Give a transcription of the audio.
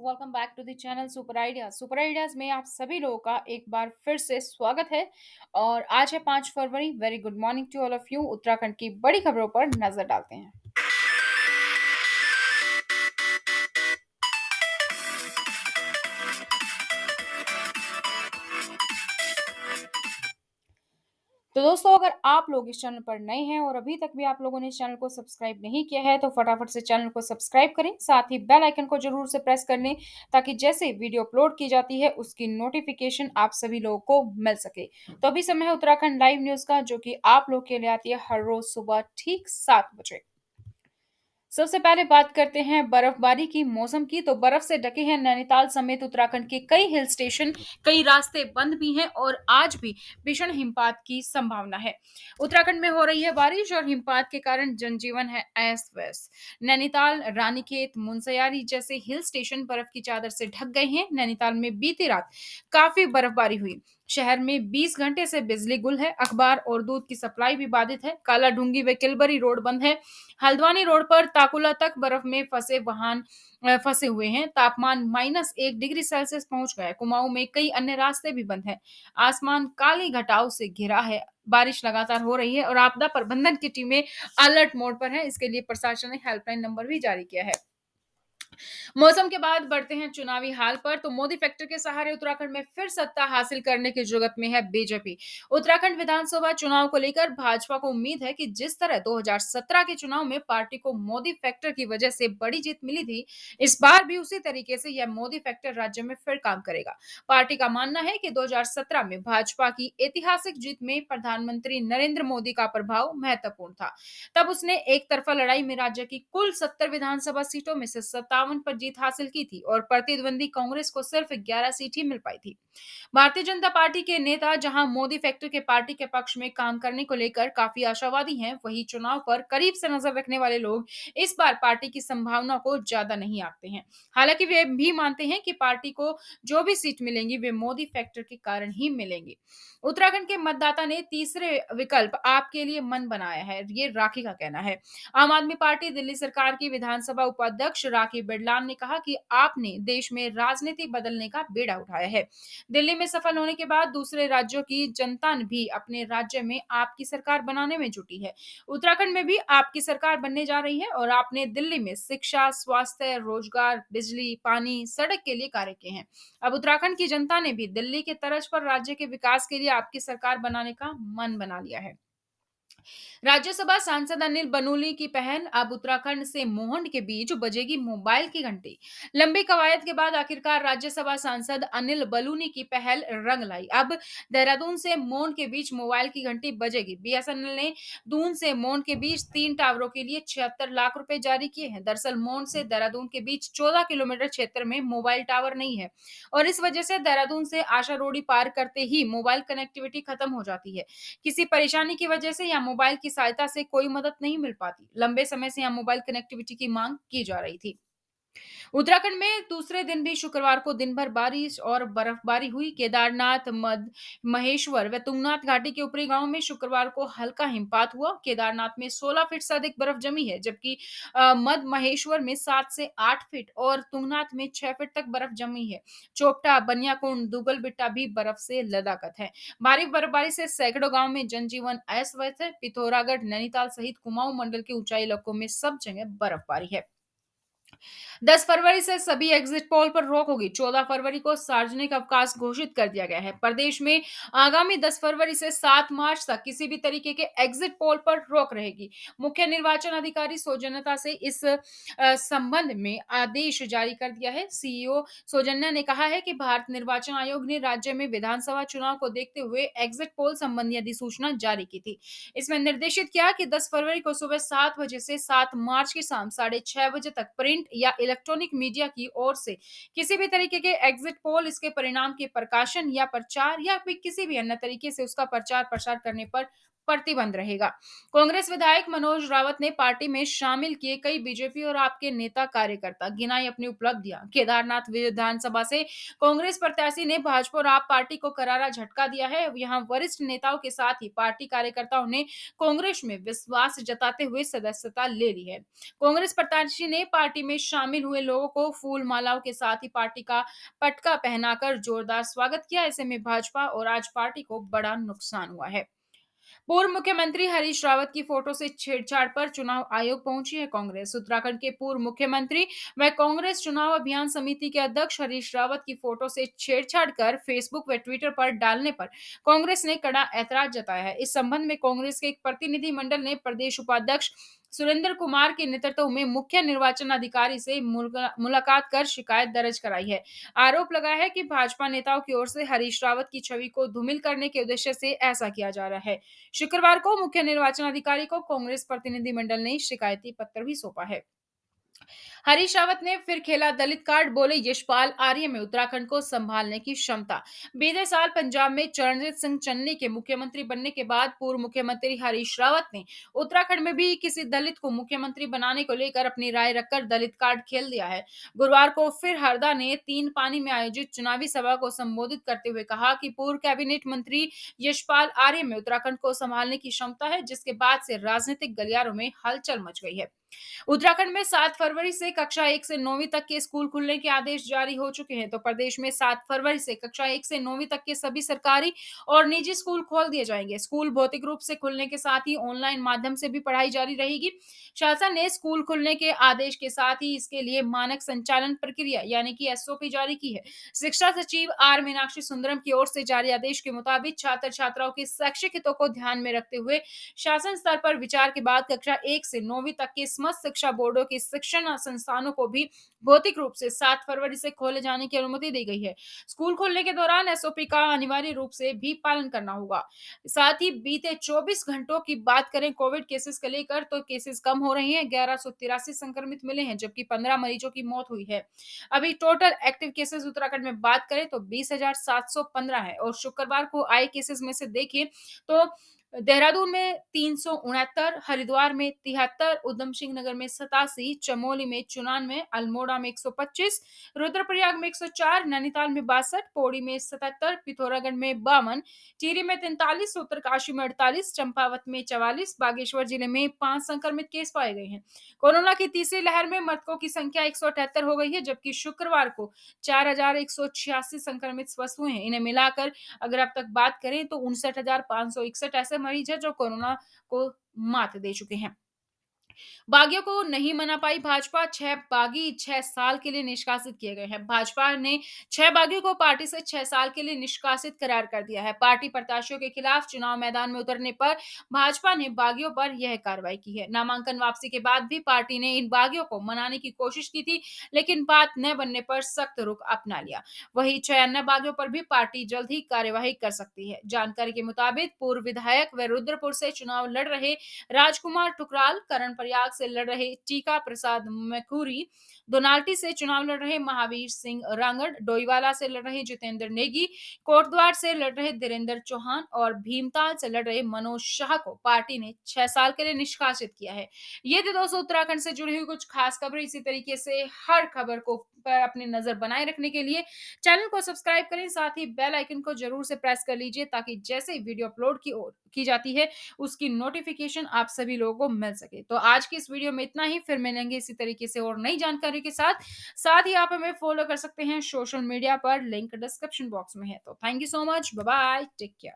Welcome back to the channel super ideas. Super ideas में आप सभी लोगों का एक बार फिर से स्वागत है। और आज है 5 फरवरी। Very good morning to all of you. Uttarakhand की बड़ी खबरों पर नजर डालते हैं। तो दोस्तों, अगर आप लोग इस चैनल पर नए हैं और अभी तक भी आप लोगों ने इस चैनल को सब्सक्राइब नहीं किया है तो फटाफट से चैनल को सब्सक्राइब करें, साथ ही बेल आइकन को जरूर से प्रेस कर लें ताकि जैसे वीडियो अपलोड की जाती है उसकी नोटिफिकेशन आप सभी लोगों को मिल सके। तो अभी समय है उत्तराखंड लाइव न्यूज का, जो कि आप लोग के लिए आती है हर रोज सुबह ठीक 7 बजे। सबसे पहले बात करते हैं बर्फबारी की, मौसम की। तो बर्फ से ढके हैं नैनीताल समेत उत्तराखंड के कई हिल स्टेशन। कई रास्ते बंद भी हैं और आज भी भीषण हिमपात की संभावना है। उत्तराखंड में हो रही है बारिश और हिमपात के कारण जनजीवन है अस्त व्यस्त। नैनीताल, रानीखेत, मुनस्यारी जैसे हिल स्टेशन बर्फ की चादर से ढक गए हैं। नैनीताल में बीती रात काफी बर्फबारी हुई। शहर में 20 घंटे से बिजली गुल है। अखबार और दूध की सप्लाई भी बाधित है। काला ढूंगी व किलबरी रोड बंद है। हल्द्वानी रोड पर ताकुला तक बर्फ में फंसे वाहन फंसे हुए हैं। तापमान -1 डिग्री सेल्सियस पहुंच गया है। कुमाऊं में कई अन्य रास्ते भी बंद हैं। आसमान काली घटाओं से घिरा है। बारिश लगातार हो रही है और आपदा प्रबंधन की टीमें अलर्ट मोड पर है। इसके लिए प्रशासन ने हेल्पलाइन नंबर भी जारी किया है। मौसम के बाद बढ़ते हैं चुनावी हाल पर। तो मोदी फैक्टर के सहारे उत्तराखंड में फिर सत्ता हासिल करने की जुगत में है बीजेपी। उत्तराखंड विधानसभा चुनाव को लेकर भाजपा को उम्मीद है कि जिस तरह 2017 के चुनाव में पार्टी को मोदी फैक्टर की वजह से बड़ी जीत मिली थी, इस बार भी उसी तरीके से यह मोदी फैक्टर राज्य में फिर काम करेगा। पार्टी का मानना है कि 2017 में भाजपा की ऐतिहासिक जीत में प्रधानमंत्री नरेंद्र मोदी का प्रभाव महत्वपूर्ण था। तब उसने एक तरफा लड़ाई में राज्य की कुल 70 विधानसभा सीटों में से 57 पर जीत हासिल की थी और प्रतिद्वंदी कांग्रेस को सिर्फ 11 सीट ही मिल पाई थी। भारतीय जनता पार्टी के नेता जहां मोदी फैक्टर के पार्टी के पक्ष में काम करने को लेकर काफी आशावादी हैं, वहीं चुनाव पर करीब से नजर रखने वाले लोग इस बार पार्टी की संभावना को ज्यादा नहीं आंकते हैं। हालांकि वे भी मानते हैं कि पार्टी को जो भी सीट मिलेंगी वे मोदी फैक्टर के कारण ही मिलेंगी। उत्तराखंड के मतदाता ने तीसरे विकल्प आपके लिए मन बनाया है, ये राखी का कहना है। आम आदमी पार्टी दिल्ली सरकार की विधानसभा उपाध्यक्ष राखी बिरलान ने कहा कि आपने देश में राजनीति बदलने का बेड़ा उठाया है। दिल्ली में सफल होने के बाद दूसरे राज्यों की जनता भी अपने राज्य में आपकी सरकार बनाने में जुटी है। उत्तराखंड में भी आपकी सरकार बनने जा रही है और आपने दिल्ली में शिक्षा, स्वास्थ्य, रोजगार, बिजली, पानी, सड़क के लिए कार्य किए हैं। अब उत्तराखंड की जनता ने भी दिल्ली के तर्ज पर राज्य के विकास के लिए आपकी सरकार बनाने का मन बना लिया है। राज्यसभा सांसद अनिल बनूली की पहल, अब उत्तराखंड से मोहंड के बीच बजेगी मोबाइल की घंटी। लंबी कवायद के बाद आखिरकार राज्यसभा सांसद अनिल बलूनी की पहल रंग लाई। अब देहरादून से मोहंड के बीच मोबाइल की घंटी बजेगी। बीएसएनएल ने दून से मोहंड के बीच 3 टावरों के लिए 76 लाख रुपए जारी किए हैं। दरअसल मोहंड से देहरादून के बीच 14 किलोमीटर क्षेत्र में मोबाइल टावर नहीं है और इस वजह से देहरादून से आशा रोडी पार करते ही मोबाइल कनेक्टिविटी खत्म हो जाती है। किसी परेशानी की वजह से या मोबाइल की सहायता से कोई मदद नहीं मिल पाती। लंबे समय से यहाँ मोबाइल कनेक्टिविटी की मांग की जा रही थी। उत्तराखंड में दूसरे दिन भी शुक्रवार को दिन भर बारिश और बर्फबारी हुई। केदारनाथ, मध महेश्वर व तुंगनाथ घाटी के ऊपरी गांव में शुक्रवार को हल्का हिमपात हुआ। केदारनाथ में 16 फीट से अधिक बर्फ जमी है, जबकि मध महेश्वर में 7 से 8 फीट और तुंगनाथ में 6 फीट तक बर्फ जमी है। चोपटा, बनियाकुंड, दुगल बिट्टा भी बर्फ से लदाकत है। भारी बर्फबारी से सैकड़ों गांव में जनजीवन अस्त व्यस्त है। पिथौरागढ़, नैनीताल सहित कुमाऊं मंडल के ऊंचाई इलाकों में सब जगह बर्फबारी है। 10 फरवरी से सभी एग्जिट पोल पर रोक होगी। 14 फरवरी को सार्वजनिक अवकाश घोषित कर दिया गया है। प्रदेश में आगामी 10 फरवरी से 7 मार्च तक किसी भी तरीके के एग्जिट पोल पर रोक रहेगी। मुख्य निर्वाचन अधिकारी सौजन्यता से इस संबंध में आदेश जारी कर दिया है। सीईओ सौजन्या ने कहा है कि भारत निर्वाचन आयोग ने राज्य में विधानसभा चुनाव को देखते हुए एग्जिट पोल संबंधी अधिसूचना जारी की थी। इसमें निर्देशित किया कि 10 फरवरी को सुबह 7 बजे से 7 मार्च की शाम 6:30 बजे तक प्रिंट या इलेक्ट्रॉनिक मीडिया की ओर से किसी भी तरीके के एग्जिट पोल, इसके परिणाम के प्रकाशन या प्रचार या फिर किसी भी अन्य तरीके से उसका प्रचार प्रसार करने पर प्रतिबंध रहेगा। कांग्रेस विधायक मनोज रावत ने पार्टी में शामिल किए कई बीजेपी और आपके नेता कार्यकर्ता गिनाई अपनी उपलब्धियां। केदारनाथ विधानसभा से कांग्रेस प्रत्याशी ने भाजपा और आप पार्टी को करारा झटका दिया है। यहां वरिष्ठ नेताओं के साथ ही पार्टी कार्यकर्ताओं ने कांग्रेस में विश्वास जताते हुए सदस्यता ले ली है। कांग्रेस प्रत्याशी ने पार्टी में शामिल हुए लोगों को फूल मालाओं के साथ ही पार्टी का पटका पहनाकर जोरदार स्वागत किया। ऐसे में भाजपा और आज पार्टी को बड़ा नुकसान हुआ है। पूर्व मुख्यमंत्री हरीश रावत की फोटो से छेड़छाड़ पर चुनाव आयोग पहुंची है कांग्रेस। उत्तराखंड के पूर्व मुख्यमंत्री व कांग्रेस चुनाव अभियान समिति के अध्यक्ष हरीश रावत की फोटो से छेड़छाड़ कर फेसबुक व ट्विटर पर डालने पर कांग्रेस ने कड़ा ऐतराज जताया है। इस संबंध में कांग्रेस के एक प्रतिनिधि मंडल ने प्रदेश उपाध्यक्ष सुरेंद्र कुमार के नेतृत्व में मुख्य निर्वाचन अधिकारी से मुलाकात कर शिकायत दर्ज कराई है। आरोप लगा है कि भाजपा नेताओं की ओर से हरीश रावत की छवि को धूमिल करने के उद्देश्य से ऐसा किया जा रहा है। शुक्रवार को मुख्य निर्वाचन अधिकारी को कांग्रेस प्रतिनिधिमंडल ने शिकायती पत्र भी सौंपा है। हरीश रावत ने फिर खेला दलित कार्ड, बोले यशपाल आर्य में उत्तराखंड को संभालने की क्षमता। बीते साल पंजाब में चरणजीत सिंह चन्नी के मुख्यमंत्री बनने के बाद पूर्व मुख्यमंत्री हरीश रावत ने उत्तराखंड में भी किसी दलित को मुख्यमंत्री बनाने को लेकर अपनी राय रखकर दलित कार्ड खेल दिया है। गुरुवार को फिर हरदा ने तीन पानी में आयोजित चुनावी सभा को संबोधित करते हुए कहा कि पूर्व कैबिनेट मंत्री यशपाल आर्य में उत्तराखंड को संभालने की क्षमता है, जिसके बाद से राजनीतिक गलियारों में हलचल मच गई है। उत्तराखंड में 7 फरवरी से कक्षा 1 से 9वीं तक के स्कूल खुलने के आदेश जारी हो चुके हैं। तो प्रदेश में 7 फरवरी से कक्षा 1 से 9वीं तक के सभी सरकारी और निजी स्कूल खोल दिए जाएंगे। स्कूल भौतिक रूप से खुलने के साथ ही ऑनलाइन माध्यम से भी पढ़ाई जारी रहेगी। शासन ने स्कूल खुलने के आदेश के साथ ही इसके लिए मानक संचालन प्रक्रिया यानी कि एसओपी जारी की है। शिक्षा सचिव आर मीनाक्षी सुंदरम की ओर से जारी आदेश के मुताबिक छात्र छात्राओं के शैक्षिक हितों को ध्यान में रखते हुए शासन स्तर पर विचार के बाद कक्षा 1 से 9वीं तक के समस्त शिक्षा बोर्डों के शिक्षण संस्थानों को भी भौतिक रूप से 7 फरवरी से खोले जाने की अनुमति दी गई है। स्कूल खोलने के दौरान एसओपी का अनिवार्य रूप से भी पालन करना होगा। साथ ही बीते 24 घंटों की बात करें कोविड केसेस को लेकर तो केसेस कम हो रहे हैं। 1183 संक्रमित मिले हैं, जबकि 15 मरीजों की मौत हुई है। अभी टोटल एक्टिव केसेस उत्तराखंड में बात करें तो 20,715 है और शुक्रवार को आए केसेस में से देखें तो देहरादून में 369, हरिद्वार में 73, उधम सिंह नगर में 87, चमोली में 94, अल्मोड़ा में 125, रुद्रप्रयाग में 104, नैनीताल में 62, पौड़ी में 77, पिथौरागढ़ में 52, टिहरी में 43, उत्तरकाशी में 48, चंपावत में 44, बागेश्वर जिले में 5 संक्रमित केस पाए गए हैं। कोरोना की तीसरी लहर में मृतकों की संख्या 178 हो गई है, जबकि शुक्रवार को 4,186 संक्रमित स्वस्थ हुए हैं। इन्हें मिलाकर अगर अब तक बात करें तो 59,561 ऐसे मरीज हैं जो कोरोना को मात दे चुके हैं। बागियों को नहीं मना पाई भाजपा, 6 बागी 6 साल के लिए निष्कासित किए गए हैं। भाजपा ने 6 बागियों को पार्टी से 6 साल के लिए निष्कासित करार कर दिया है। पार्टी प्रत्याशियों के खिलाफ चुनाव मैदान में उतरने पर भाजपा ने बागियों पर यह कार्रवाई की है। नामांकन वापसी के बाद भी पार्टी ने इन बागियों को मनाने की कोशिश की थी, लेकिन बात न बनने पर सख्त रुख अपना लिया। वहीं 6 अन्य बागियों पर भी पार्टी जल्द ही कार्यवाही कर सकती है। जानकारी के मुताबिक पूर्व विधायक व रुद्रपुर से चुनाव लड़ रहे राजकुमार टुकराल, करण प्रयाग से लड़ रहे टीका प्रसाद मैखुरी, दोनाल्टी से चुनाव लड़ रहे महावीर सिंह रांगड़, डोईवाला से लड़ रहे जितेंद्र नेगी, कोटद्वार से लड़ रहे धीरेन्द्र चौहान और भीमताल से लड़ रहे मनोज शाह को पार्टी ने 6 साल के लिए निष्कासित किया है। ये थी दोस्तों उत्तराखंड से जुड़ी हुई कुछ खास खबरें। इसी तरीके से हर खबर को पर अपनी नजर बनाए रखने के लिए चैनल को सब्सक्राइब करें, साथ ही बेल आइकन को जरूर से प्रेस कर लीजिए ताकि जैसे ही वीडियो अपलोड की जाती है उसकी नोटिफिकेशन आप सभी लोगों को मिल सके। तो आज की इस वीडियो में इतना ही, फिर मिलेंगे इसी तरीके से और नई जानकारी के साथ। साथ ही आप हमें फॉलो कर सकते हैं सोशल मीडिया पर, लिंक डिस्क्रिप्शन बॉक्स में है। तो thank you so much, bye bye, take care.